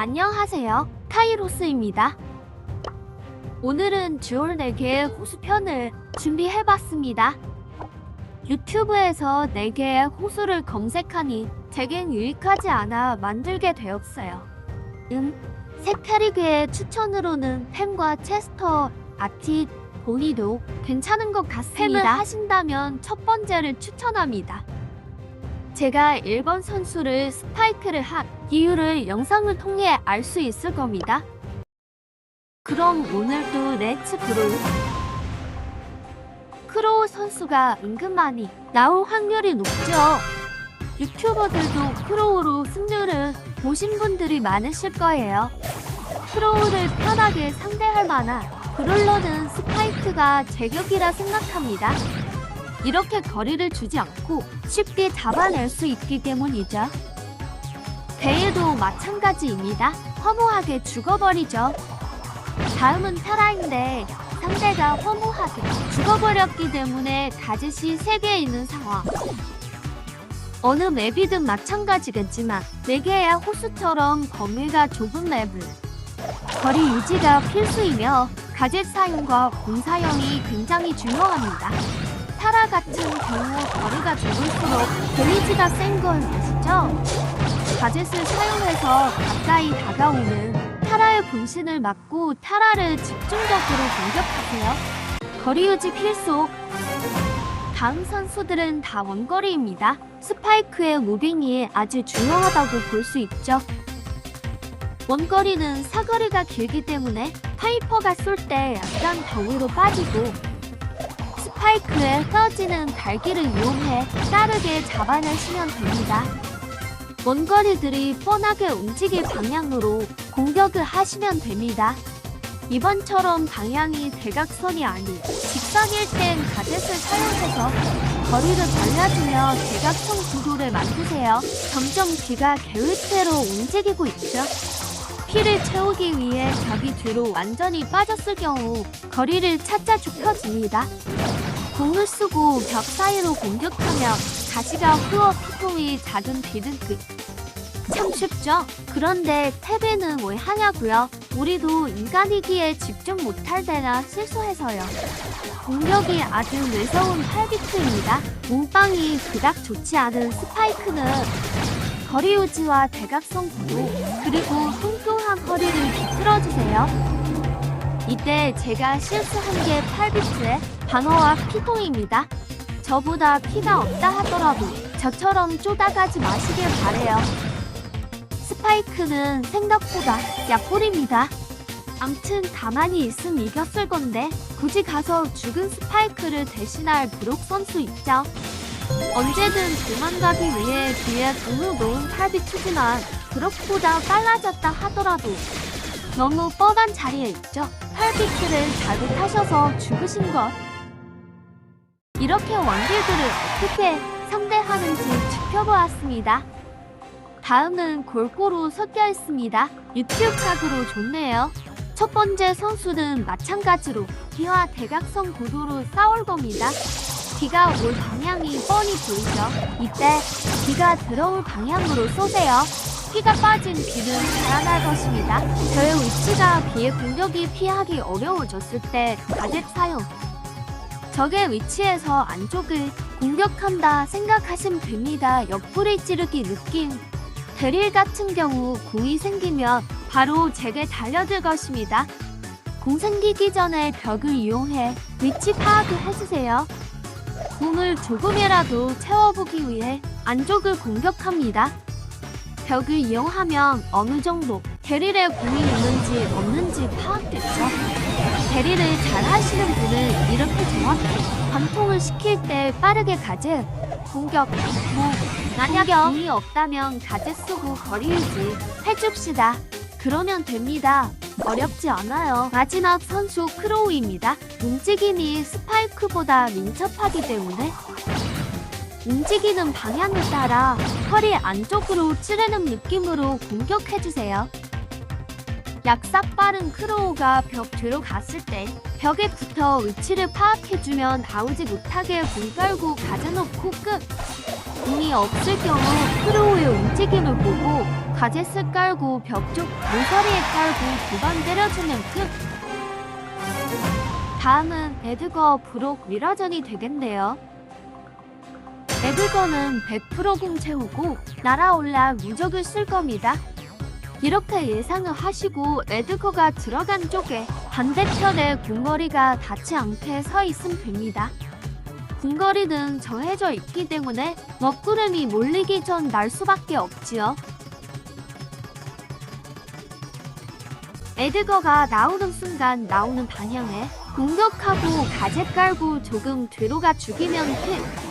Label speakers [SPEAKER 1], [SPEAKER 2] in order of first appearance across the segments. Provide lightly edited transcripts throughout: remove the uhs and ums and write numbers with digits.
[SPEAKER 1] 안녕하세요. 카이로스입니다. 오늘은 듀얼 4개의 호수편을 준비해봤습니다. 유튜브에서 4개의 호수를 검색하니 제겐 유익하지 않아 만들게 되었어요. 색탈이계의 추천으로는 팸과 체스터, 아티, 보니도 괜찮은 것 같습니다. 팸을 하신다면 첫 번째를 추천합니다. 제가 1번 선수를 스파이크를 한 이유를 영상을 통해 알 수 있을 겁니다. 그럼 오늘도 렛츠 브로우. 크로우 선수가 은근 많이 나올 확률이 높죠. 유튜버들도 크로우로 승률을 보신 분들이 많으실 거예요. 크로우를 편하게 상대할 만한 브롤러는 스파이크가 제격이라 생각합니다. 이렇게 거리를 주지 않고 쉽게 잡아낼 수 있기 때문이죠. 대회도 마찬가지입니다. 허무하게 죽어버리죠. 다음은 타라인데 상대가 허무하게 죽어버렸기 때문에 가젯이 3개 있는 상황. 어느 맵이든 마찬가지겠지만 4개의 호수처럼 범위가 좁은 맵을 거리 유지가 필수이며 가젯 사용과 공 사용이 굉장히 중요합니다. 타라 같은 경우 거리가 좁을수록 데미지가 센 걸 아시죠? 가젯을 사용해서 가까이 다가오는 타라의 분신을 막고 타라를 집중적으로 공격하세요. 거리 유지 필수. 다음 선수들은 다 원거리입니다. 스파이크의 무빙이 아주 중요하다고 볼 수 있죠. 원거리는 사거리가 길기 때문에 파이퍼가 쏠 때 약간 덩이로 빠지고 스파이크에 떨어지는 달기를 이용해 빠르게 잡아내시면 됩니다. 원거리들이 뻔하게 움직일 방향으로 공격을 하시면 됩니다. 이번처럼 방향이 대각선이 아닌 직선일 땐 가젯을 사용해서 거리를 벌려주며 대각선 구도를 만드세요. 점점 귀가 개울대로 움직이고 있죠. 피를 채우기 위해 벽이 뒤로 완전히 빠졌을 경우 거리를 찾아 좁혀집니다. 공을 쓰고 벽 사이로 공격하며 가시가 후어 피통이 작은 비듬끝. 참 쉽죠? 그런데 탭에는 왜 하냐고요? 우리도 인간이기에 집중 못할 때나 실수해서요. 공격이 아주 매서운 8비트입니다. 몸빵이 그닥 좋지 않은 스파이크는 거리 유지와 대각선 구도 그리고 뚱뚱한 허리를 비틀어주세요. 이때 제가 실수한 게 8비트의 방어와 피통입니다. 저보다 피가 없다 하더라도 저처럼 쪼다가지 마시길 바래요. 스파이크는 생각보다 약골입니다. 암튼 가만히 있음 이겼을 건데 굳이 가서 죽은 스파이크를 대신할 브록 선수 있죠. 언제든 도망가기 위해 뒤에 돈을 놓은 8비트지만 브록보다 빨라졌다 하더라도 너무 뻔한 자리에 있죠. 8비트를 자극하셔서 죽으신 것. 이렇게 원딜들을 어떻게 상대하는지 지켜보았습니다. 다음은 골고루 섞여 있습니다. 유튜브 각으로 좋네요. 첫 번째 선수는 마찬가지로 비와 대각선 구도로 싸울 겁니다. 비가 올 방향이 뻔히 보이죠? 이때 비가 들어올 방향으로 쏘세요. 피가 빠진 비는 달아날 것입니다. 저의 위치가 비의 공격이 피하기 어려워졌을 때 가젯 사용. 적의 위치에서 안쪽을 공격한다 생각하시면 됩니다. 옆구리 찌르기 느낌. 드릴 같은 경우 공이 생기면 바로 제게 달려들 것입니다. 공 생기기 전에 벽을 이용해 위치 파악을 해주세요. 공을 조금이라도 채워보기 위해 안쪽을 공격합니다. 벽을 이용하면 어느 정도 데릴에 공이 있는지 없는지 파악됐죠. 데릴을 잘 하시는 분은 이렇게 정확히 관통을 시킬 때 빠르게 가젯, 공격, 만약에 공이 없다면 가젯 쓰고 거리 유지 해줍시다. 그러면 됩니다. 어렵지 않아요. 마지막 선수 크로우입니다. 움직임이 스파이크보다 민첩하기 때문에 움직이는 방향을 따라 허리 안쪽으로 찌르는 느낌으로 공격해주세요. 약삭 빠른 크로우가 벽 뒤로 갔을 때 벽에 붙어 위치를 파악해주면 나오지 못하게 공 깔고 가져놓고 끝. 공이 없을 경우 크로우의 움직임을 보고 가젯을 깔고 벽 쪽 모서리에 깔고 2번 때려주면 끝. 다음은 에드거 브록 미러전이 되겠네요. 에드거는 100% 공 채우고 날아올라 무적을 쓸 겁니다. 이렇게 예상을 하시고 에드거가 들어간 쪽에 반대편에 궁거리가 닿지 않게 서 있으면 됩니다. 궁거리는 정해져 있기 때문에 먹구름이 몰리기 전 날 수밖에 없지요. 에드거가 나오는 순간 나오는 방향에 공격하고 가젯 깔고 조금 뒤로가 죽이면 끝.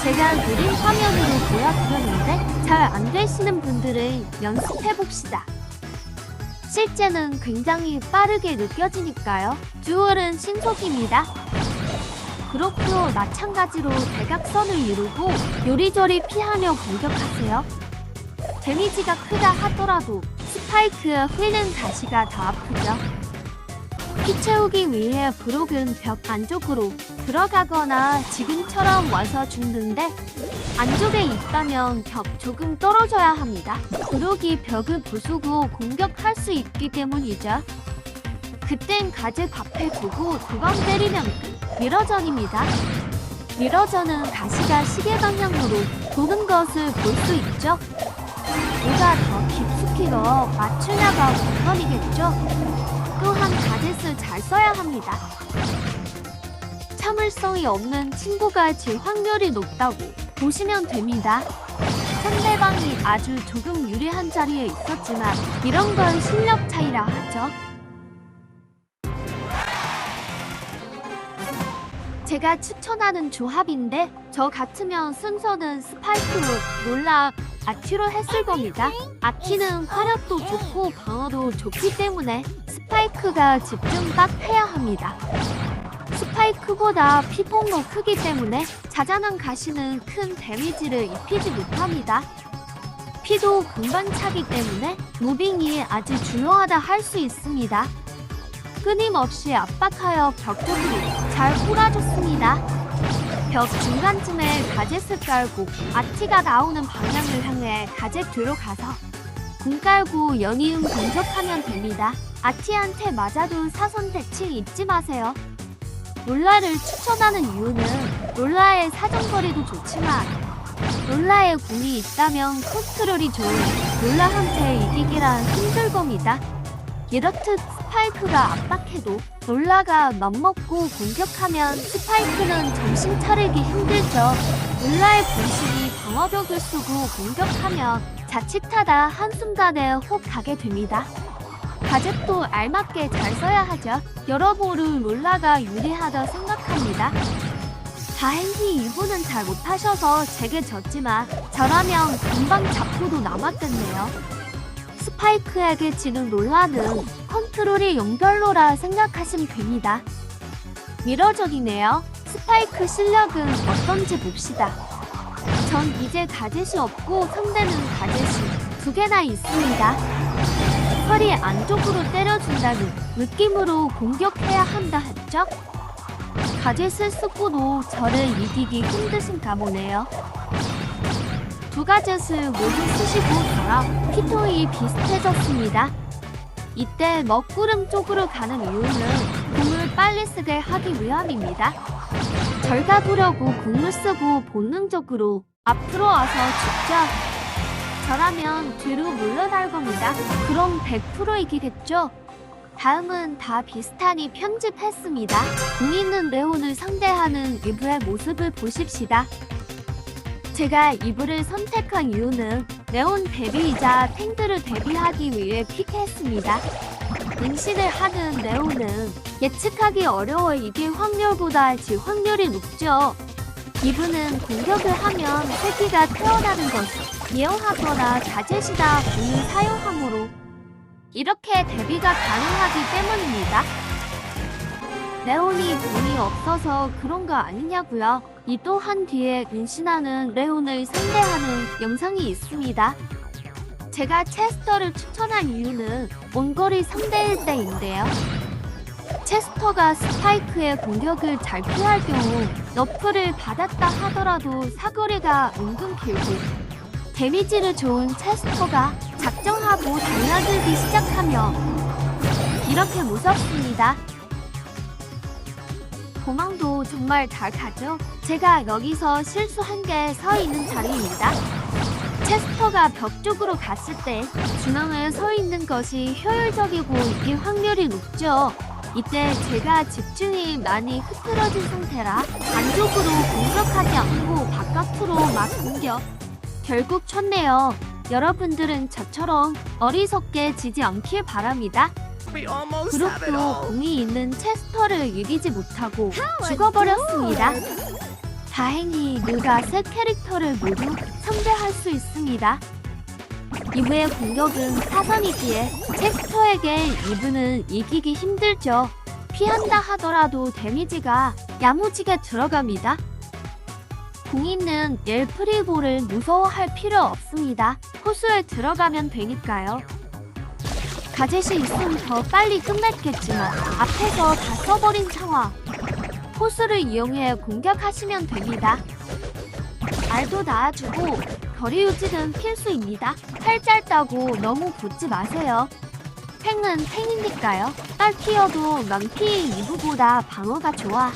[SPEAKER 1] 제가 느린 화면으로 보여드렸는데 잘 안 되시는 분들은 연습해봅시다. 실제는 굉장히 빠르게 느껴지니까요. 듀얼은 신속입니다. 브록도 마찬가지로 대각선을 이루고 요리조리 피하며 공격하세요. 데미지가 크다 하더라도 스파이크에 휘는 가시가 더 아프죠. 피 채우기 위해 브록은 벽 안쪽으로 들어가거나 지금처럼 와서 죽는데 안쪽에 있다면 벽 조금 떨어져야 합니다. 브록이 벽을 부수고 공격할 수 있기 때문이죠. 그땐 가젯 앞에 두고 2번 때리면 끝. 미러전입니다. 미러전은 가시가 시계 방향으로 도는 것을 볼 수 있죠. 누가 더 깊숙이 넣어 맞추냐가 관건이겠죠. 또한 가젯을 잘 써야 합니다. 참을성이 없는 친구가 질 확률이 높다고 보시면 됩니다. 상대방이 아주 조금 유리한 자리에 있었지만 이런 건 실력 차이라 하죠. 제가 추천하는 조합인데 저 같으면 순서는 스파이크로 롤라 아키로 했을 겁니다. 아키는 화력도 좋고 방어도 좋기 때문에 스파이크가 집중 딱 해야 합니다. 스파이크보다 피폭도 크기 때문에 자잘한 가시는 큰 데미지를 입히지 못합니다. 피도 금방 차기 때문에 무빙이 아주 중요하다 할 수 있습니다. 끊임없이 압박하여 벽 쪽으로 잘 꼬라줬습니다. 벽 중간쯤에 가젯을 깔고 아티가 나오는 방향을 향해 가젯 뒤로 가서 궁 깔고 연이은 공격하면 됩니다. 아티한테 맞아도 사선 대칭 잊지 마세요. 롤라를 추천하는 이유는 롤라의 사정거리도 좋지만 롤라의 궁이 있다면 컨트롤이 좋은 롤라한테 이기기란 힘들 겁니다. 이렇듯 스파이크가 압박해도 롤라가 맘먹고 공격하면 스파이크는 정신 차리기 힘들죠. 롤라의 본식이 방어벽을 쓰고 공격하면 자칫하다 한순간에 혹 가게 됩니다. 가젯도 알맞게 잘 써야 하죠. 여러모로 롤라가 유리하다 생각합니다. 다행히 이분은 잘 못하셔서 제게 졌지만 저라면 금방 잡고도 남았겠네요. 스파이크에게 지는 롤라는 컨트롤이 연결로라 생각하시면 됩니다. 미러전이네요. 스파이크 실력은 어떤지 봅시다. 전 이제 가젯이 없고 상대는 가젯이 2개나 있습니다. 허리 안쪽으로 때려준다는 느낌으로 공격해야 한다 했죠? 가젯을 쓰고도 저를 이기기 힘드신가 보네요. 2가젯을 모두 쓰시고 저랑 피통이 비슷해졌습니다. 이때 먹구름 쪽으로 가는 이유는 궁을 빨리 쓰게 하기 위함입니다. 절 가두려고 궁을 쓰고 본능적으로 앞으로 와서 죽죠. 저라면 뒤로 물러날 겁니다. 그럼 100% 이기겠죠? 다음은 다 비슷하니 편집했습니다. 궁 있는 레온을 상대하는 이브의 모습을 보십시다. 제가 이브를 선택한 이유는 레온 데뷔이자 탱들을 데뷔하기 위해 픽했습니다. 은신을 하는 레온은 예측하기 어려워 이길 확률보다 질 확률이 높죠. 이브는 공격을 하면 새끼가 태어나는 것을 예언하거나 가젯이다 궁을 사용하므로 이렇게 데뷔가 가능하기 때문입니다. 레온이 궁이 없어서 그런 거 아니냐고요. 이 또한 뒤에 은신하는 레온을 상대하는 영상이 있습니다. 제가 체스터를 추천한 이유는 원거리 상대일 때인데요. 체스터가 스파이크의 공격을 잘 피할 경우 너프를 받았다 하더라도 사거리가 은근 길고 데미지를 좋은 체스터가 작게 결정하고 달려들기 시작하며 이렇게 무섭습니다. 도망도 정말 잘 가죠. 제가 여기서 실수한 게 서 있는 자리입니다. 체스터가 벽 쪽으로 갔을 때 중앙에 서 있는 것이 효율적이고 이길 확률이 높죠. 이때 제가 집중이 많이 흐트러진 상태라 안쪽으로 공격하지 않고 바깥으로 막 공격. 결국 쳤네요. 여러분들은 저처럼 어리석게 지지 않길 바랍니다. 브룩도 공이 있는 체스터를 이기지 못하고 죽어버렸습니다. 다행히 누가 세 캐릭터를 모두 상대할 수 있습니다. 이브의 공격은 사선이기에 체스터에게 이브는 이기기 힘들죠. 피한다 하더라도 데미지가 야무지게 들어갑니다. 공 있는 엘프리보를 무서워할 필요 없습니다. 호수에 들어가면 되니까요. 가젯이 있으면 더 빨리 끝났겠지만 앞에서 다 써버린 상황. 호수를 이용해 공격하시면 됩니다. 알도 낳아주고 거리 유지는 필수입니다. 팔 짧다고 너무 붙지 마세요. 팽은 팽이니까요. 딸 키워도 망피 이브보다 방어가 좋아.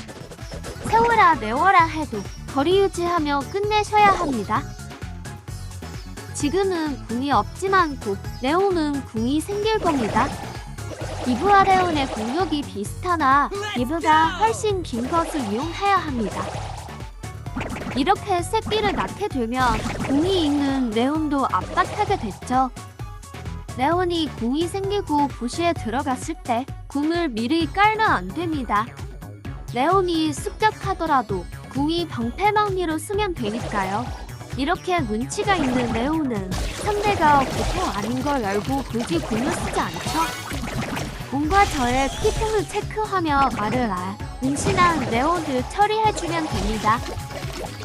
[SPEAKER 1] 세워라 내워라 해도 거리 유지하며 끝내셔야 합니다. 지금은 궁이 없지만 곧 레온은 궁이 생길 겁니다. 이브와 레온의 공격이 비슷하나 이브가 훨씬 긴 것을 이용해야 합니다. 이렇게 새끼를 낳게 되면 궁이 있는 레온도 압박하게 됐죠. 레온이 궁이 생기고 부시에 들어갔을 때 궁을 미리 깔면 안 됩니다. 레온이 습격하더라도 궁이 방패막리로 쓰면 되니까요. 이렇게 눈치가 있는 레온은 상대가 보통 아닌 걸 알고 굳이 궁을 쓰지 않죠. 몸과 저의 피통을 체크하며 말을 은신한 레온을 처리해주면 됩니다.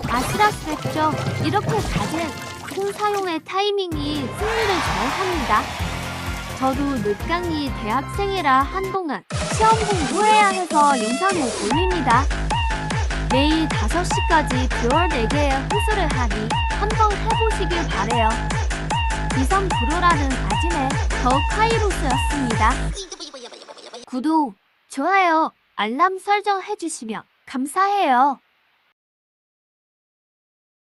[SPEAKER 1] 아슬아슬했죠. 이렇게 가진 궁 사용의 타이밍이 승리를 좌우합니다. 저도 늦강이 대학생이라 한동안 시험 공부해야 해서 영상을 올립니다. 내일 5시까지 듀얼 4개의 호수를 하니 한번 해보시길 바래요. 이선 프로라는 아진의 더 카이로스였습니다. 구독, 좋아요, 알람 설정해주시면 감사해요.